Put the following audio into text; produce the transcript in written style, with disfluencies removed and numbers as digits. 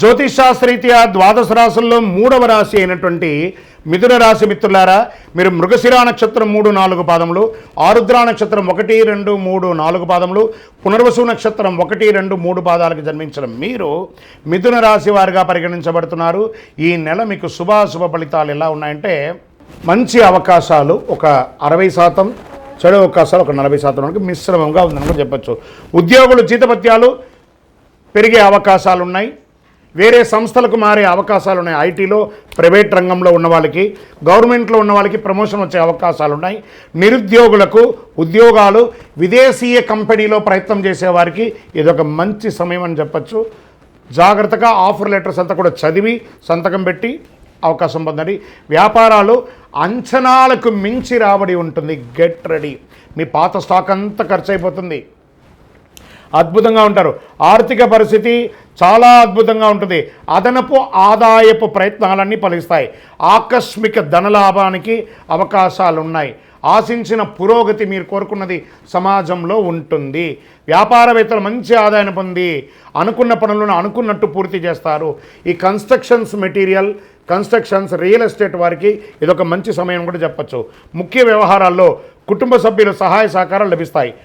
జ్యోతిషాస్త్రరీత్యా ద్వాదశ రాశుల్లో 3వ రాశి అయినటువంటి మిథున రాశి మిత్రులారా, మీరు మృగశిరా నక్షత్రం 3, 4 పాదములు, ఆరుద్ర నక్షత్రం 1, 2, 3, 4 పాదములు, పునర్వసు నక్షత్రం 1, 2, 3 పాదాలకు జన్మించిన మీరు మిథున రాశి వారిగా పరిగణించబడుతున్నారు. ఈ నెల మీకు శుభాశుభ ఫలితాలు ఎలా ఉన్నాయంటే, మంచి అవకాశాలు ఒక 60%, చెడు అవకాశాలు ఒక 40% వరకు మిశ్రమంగా ఉందని కూడా చెప్పచ్చు. ఉద్యోగులు జీతభత్యాలు పెరిగే అవకాశాలు ఉన్నాయి. వేరే సంస్థలకు మారే అవకాశాలు ఉన్నాయి. ఐటీలో, ప్రైవేట్ రంగంలో ఉన్న వాళ్ళకి, గవర్నమెంట్లో ఉన్న వాళ్ళకి ప్రమోషన్ వచ్చే అవకాశాలు ఉన్నాయి. నిరుద్యోగులకు ఉద్యోగాలు, విదేశీయ కంపెనీలో ప్రయత్నం చేసేవారికి ఇదొక మంచి సమయం అని చెప్పచ్చు. జాగ్రత్తగా ఆఫర్ లెటర్స్ అంతా కూడా చదివి సంతకం పెట్టి అవకాశం పొందండి. వ్యాపారాలు అంచనాలకు మించి రాబడి ఉంటుంది. Get ready. మీ పాత స్టాక్ అంతా ఖర్చు అయిపోతుంది. అద్భుతంగా ఉంటారు. ఆర్థిక పరిస్థితి చాలా అద్భుతంగా ఉంటుంది. అదనపు ఆదాయపు ప్రయత్నాలన్నీ ఫలిస్తాయి. ఆకస్మిక ధనలాభానికి అవకాశాలు ఉన్నాయి. ఆశించిన పురోగతి మీరు కోరుకున్నది సమాజంలో ఉంటుంది. వ్యాపారవేత్తలు మంచి ఆదాయాన్ని పొంది అనుకున్న పనులను అనుకున్నట్టు పూర్తి చేస్తారు. ఈ constructions material, constructions, real estate వారికి ఇదొక మంచి సమయం కూడా చెప్పచ్చు. ముఖ్య వ్యవహారాల్లో కుటుంబ సభ్యుల సహాయ సహకారాలు లభిస్తాయి.